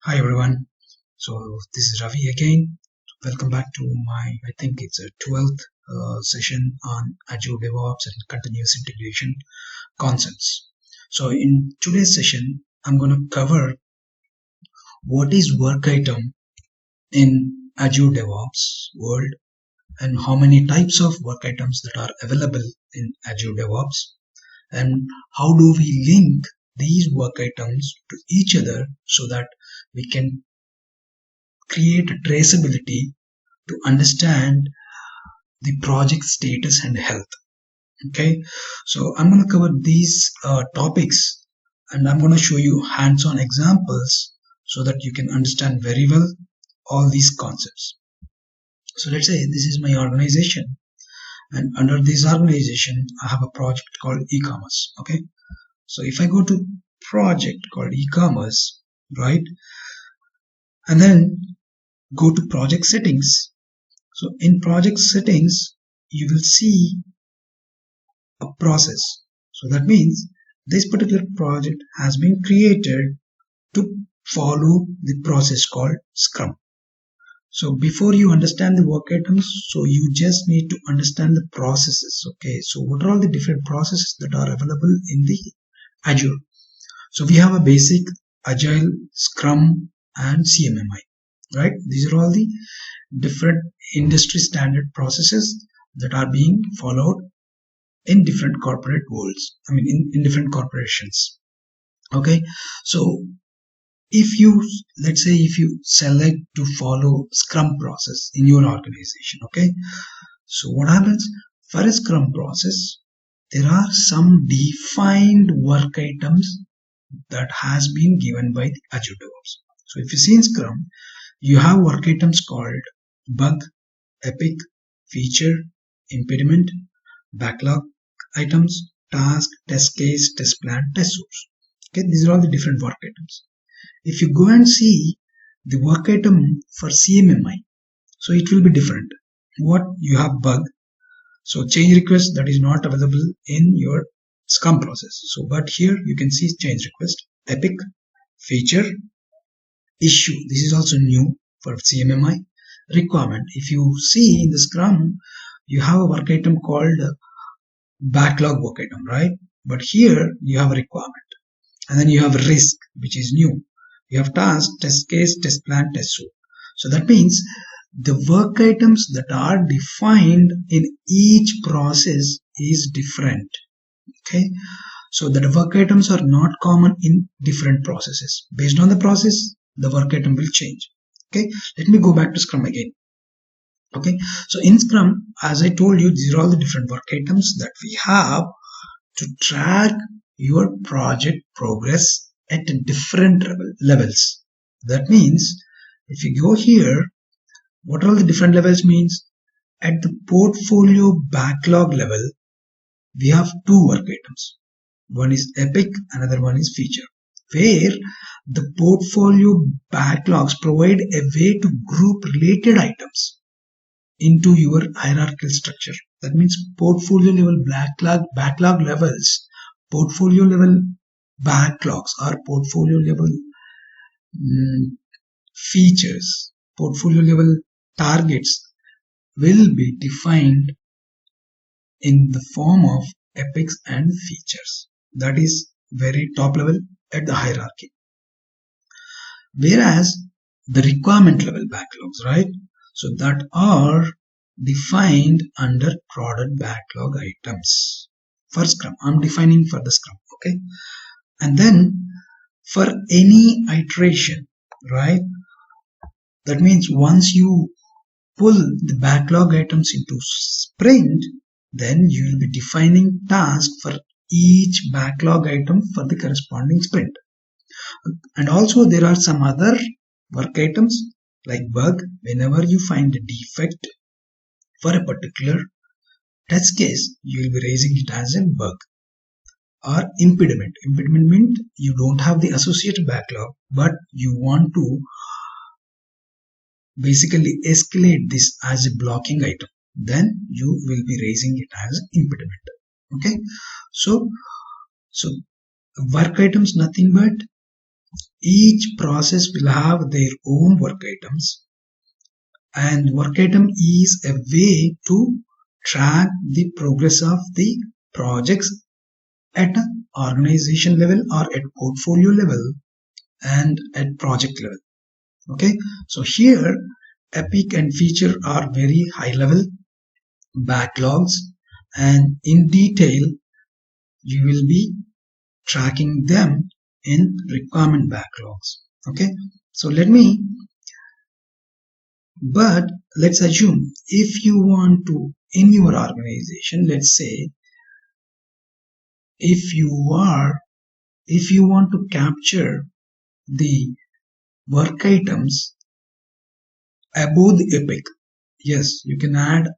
Hi everyone. So this is Ravi again. Welcome back to I think it's a 12th session on Azure DevOps and continuous integration concepts. So in today's session, I'm going to cover what is work item in Azure DevOps world and how many types of work items that are available in Azure DevOps and how do we link these work items to each other so that we can create a traceability to understand the project status and health. Okay, so I'm going to cover these topics and I'm going to show you hands-on examples so that you can understand very well all these concepts. So let's say this is my organization, and under this organization I have a project called e-commerce. Okay, so if I go to project called e-commerce, right, and then go to project settings. So in project settings, you will see a process. So that means this particular project has been created to follow the process called Scrum. So before you understand the work items, so you just need to understand the processes. Okay, so what are all the different processes that are available in the Azure? So we have a basic Agile, Scrum, and CMMI, right? These are all the different industry standard processes that are being followed in different corporate worlds. I mean, in different corporations. Okay, so if you, let's say, if you select to follow Scrum process in your organization, okay, so what happens for a Scrum process? There are some defined work items that has been given by the Azure DevOps. So if you see in Scrum, you have work items called bug, epic, feature, impediment, backlog items, task, test case, test plan, test source. Okay, these are all the different work items. If you go and see the work item for CMMI, so it will be different. What you have bug, so change request that is not available in your Scrum process. So, but here you can see change request, epic, feature, issue. This is also new for CMMI. Requirement. If you see in the Scrum, you have a work item called backlog work item, right? But here you have a requirement, and then you have risk, which is new. You have task, test case, test plan, test suite. So that means the work items that are defined in each process is different. Okay, so the work items are not common in different processes. Based on the process, the work item will change. Okay, let me go back to Scrum again. Okay, so in Scrum, as I told you, these are all the different work items that we have to track your project progress at different levels. That means if you go here, what all the different levels means? At the portfolio backlog level, we have two work items. One is epic, another one is feature, where the portfolio backlogs provide a way to group related items into your hierarchical structure. That means portfolio level backlog levels, portfolio level backlogs or portfolio level features, portfolio level targets will be defined in the form of epics and features. That is very top level at the hierarchy. Whereas the requirement level backlogs, right? So that are defined under product backlog items. For Scrum, I'm defining for the Scrum, okay? And then for any iteration, right? That means once you pull the backlog items into sprint, then you will be defining tasks for each backlog item for the corresponding sprint. And also there are some other work items like bug. Whenever you find a defect for a particular test case, you will be raising it as a bug. Or impediment. Impediment means you don't have the associated backlog, but you want to basically escalate this as a blocking item. Then you will be raising it as impediment. Okay, so work items nothing but each process will have their own work items, and work item is a way to track the progress of the projects at an organization level or at portfolio level and at project level. Okay, so here epic and feature are very high level backlogs, and in detail you will be tracking them in requirement backlogs. Okay, so but let's assume if you want to, in your organization, let's say if you want to capture the work items above the epic, yes, you can add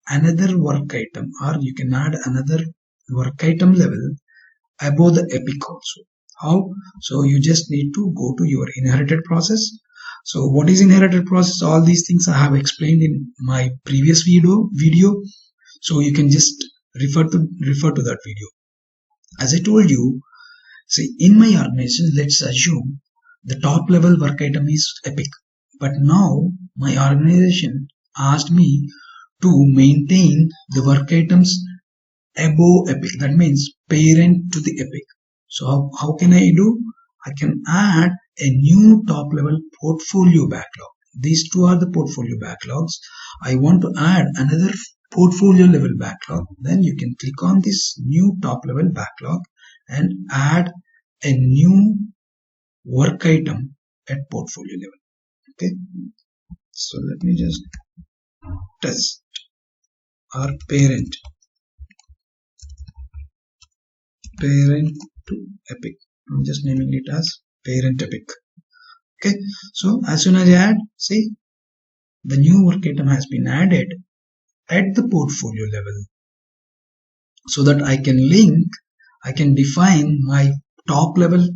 another work item, or you can add another work item level above the epic also. How? So you just need to go to your inherited process. So what is inherited process? All these things I have explained in my previous video. So you can just refer to that video. As I told you, see, in my organization, let's assume the top level work item is epic, but now my organization asked me to maintain the work items above epic. That means parent to the epic. So how can I do? I can add a new top level portfolio backlog. These two are the portfolio backlogs. I want to add another portfolio level backlog. Then you can click on this new top level backlog and add a new work item at portfolio level. Okay, so let me just test our parent to epic. I'm just naming it as parent epic. Okay, so as soon as I add, see, the new work item has been added at the portfolio level, so that I can define my top level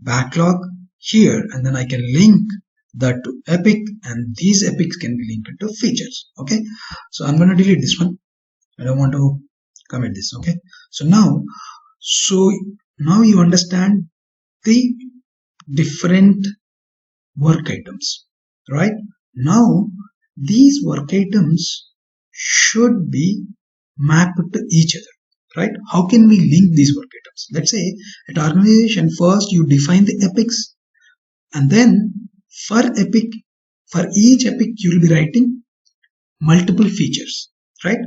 backlog here, and then I can link that to epic, and these epics can be linked to features. Okay, so I'm going to delete this one. I don't want to commit this. Okay, so now you understand the different work items, right? Now these work items should be mapped to each other, right? How can we link these work items? Let's say at organization, first you define the epics, and then for each epic you will be writing multiple features, right?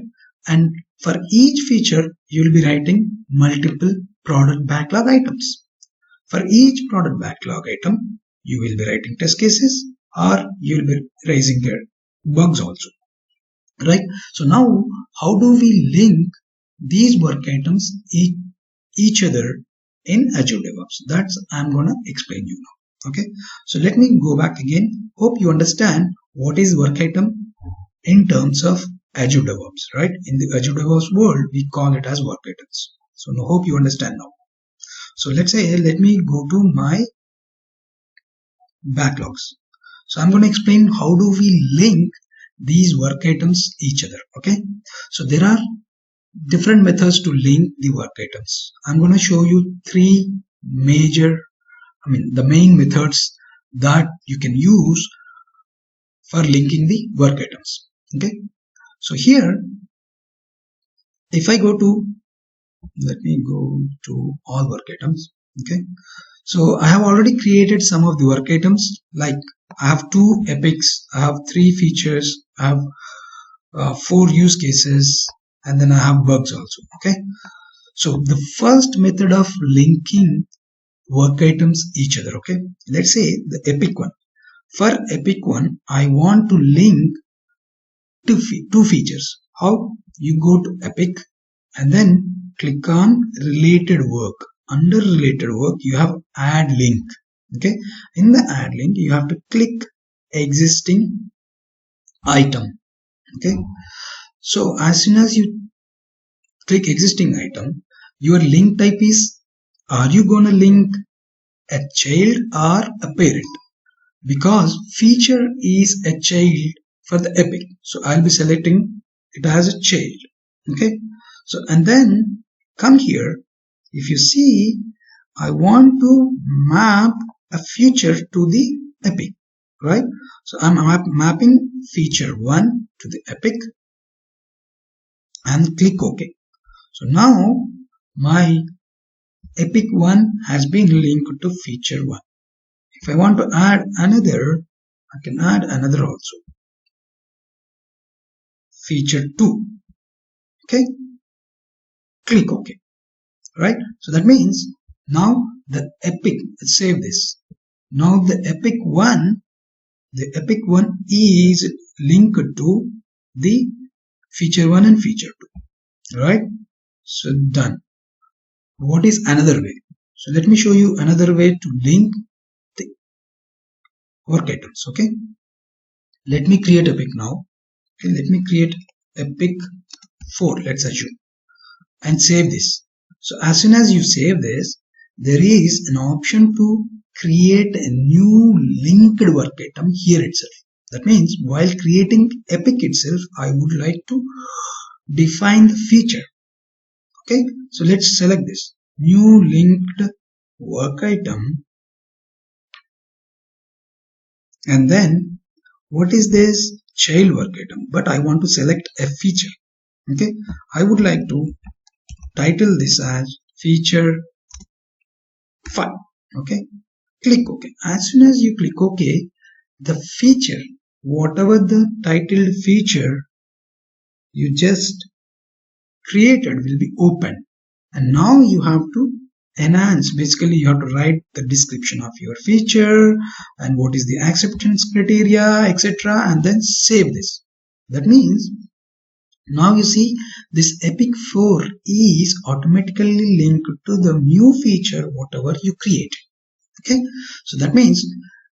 And for each feature you will be writing multiple product backlog items. For each product backlog item you will be writing test cases, or you will be raising bugs also, right? So now how do we link these work items each other in Azure DevOps? That's I'm gonna explain you now. Okay, so let me go back again. Hope you understand what is work item in terms of Azure DevOps, right? In the Azure DevOps world, we call it as work items. So I hope you understand now. So let's say, let me go to my backlogs. So I'm going to explain how do we link these work items each other. Okay, so there are different methods to link the work items. I'm going to show you the main methods that you can use for linking the work items. Okay, so here if I go to, let me go to all work items. Okay, so I have already created some of the work items, like I have 2 epics, I have 3 features, I have 4 use cases, and then I have bugs also. Okay, so the first method of linking work items each other. Okay, let's say the epic one. For epic one, I want to link two features. How? You go to epic and then click on related work. Under related work you have add link. Okay, in the add link you have to click existing item. Okay, so as soon as you click existing item, your link type is, are you gonna link a child or a parent? Because feature is a child for the epic, so I'll be selecting it as a child. Okay, so and then come here. If you see, I want to map a feature to the epic, right? So I'm mapping feature 1 to the epic and click OK. So now my epic 1 has been linked to feature 1. If I want to add another, I can add another also. Feature 2. Okay. Click OK. Right. So that means now the epic, let's save this. Now the epic 1 is linked to the feature 1 and feature 2. Right. So done. What is another way? So let me show you another way to link the work items. Okay. Let me create epic now. Okay. Let me create epic 4. Let's assume and save this. So as soon as you save this, there is an option to create a new linked work item here itself. That means while creating epic itself, I would like to define the feature. Okay, so let's select this new linked work item, and then what is this child work item? But I want to select a feature. Okay, I would like to title this as feature 5. Okay, click OK. As soon as you click OK, the feature, whatever the titled feature you just created, will be open. And now you have to enhance. Basically, you have to write the description of your feature and what is the acceptance criteria, etc. And then save this. That means now you see this epic 4 is automatically linked to the new feature, whatever you create. Okay, so that means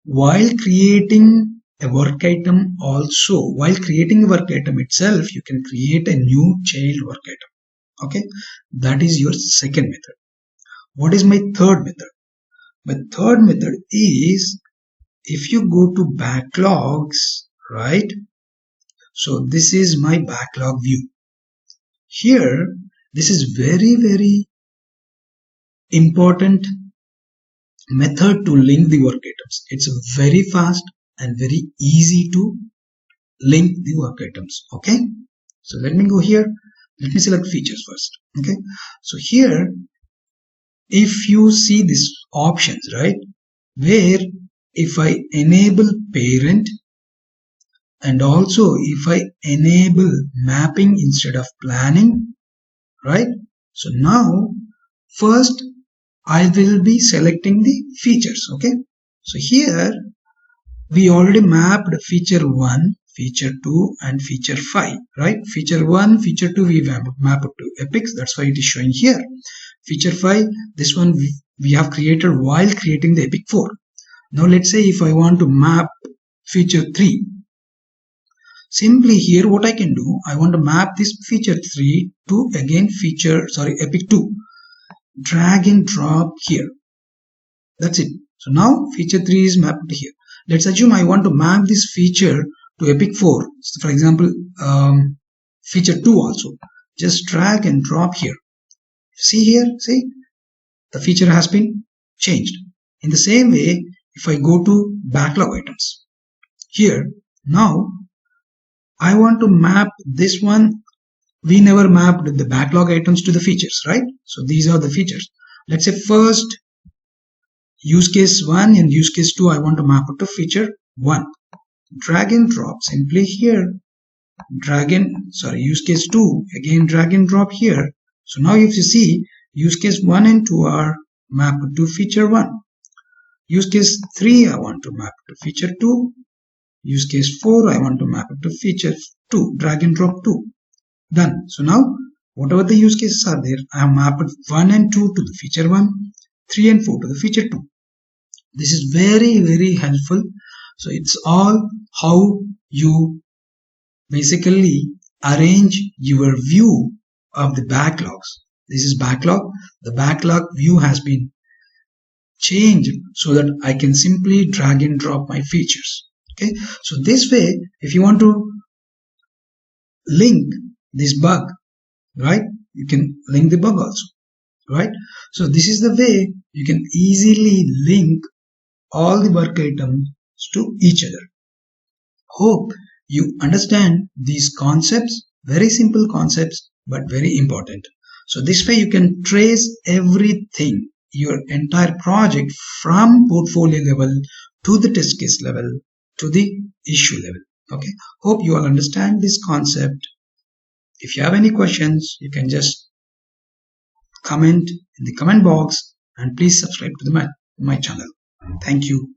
while creating a work item while creating a work item itself, you can create a new child work item. Okay, that is your second method. What is my third method? My third method is, if you go to backlogs, right? So this is my backlog view. Here, this is very, very important method to link the work items. It's very fast and very easy to link the work items. Okay, so let me go here. Let me select features first. Okay, so here, if you see these options, right, where if I enable parent and also if I enable mapping instead of planning, right? So now first I will be selecting the features. Okay, so here we already mapped feature 1, feature 2 and feature 5, right? Feature 1, feature 2 we mapped to epics, that's why it is showing here. Feature 5, this one we have created while creating the epic 4. Now let's say if I want to map feature 3, simply here what I can do, I want to map this feature 3 to again epic 2. Drag and drop here. That's it. So now feature 3 is mapped here. Let's assume I want to map this feature to epic 4. So for example, feature 2 also. Just drag and drop here. See here, see? The feature has been changed. In the same way, if I go to backlog items, here, now, I want to map this one. We never mapped the backlog items to the features, right? So these are the features. Let's say first, use case 1 and use case 2, I want to map it to feature 1. Drag and drop simply here. Use case 2, again drag and drop here. So now if you see, use case 1 and 2 are mapped to feature 1. Use case 3, I want to map to feature 2. Use case 4, I want to map it to feature 2. Drag and drop 2. Done. So now, whatever the use cases are there, I have mapped 1 and 2 to the feature 1, 3 and 4 to the feature 2. This is very, very helpful. So it's all how you basically arrange your view of the backlogs. This is backlog. The backlog view has been changed so that I can simply drag and drop my features. Okay. So this way, if you want to link this bug, right, you can link the bug also, right? So this is the way you can easily link all the work items to each other. Hope you understand these concepts, very simple concepts, but very important. So this way you can trace everything, your entire project from portfolio level to the test case level to the issue level. Okay. Hope you all understand this concept. If you have any questions, you can just comment in the comment box, and please subscribe to my channel. Thank you.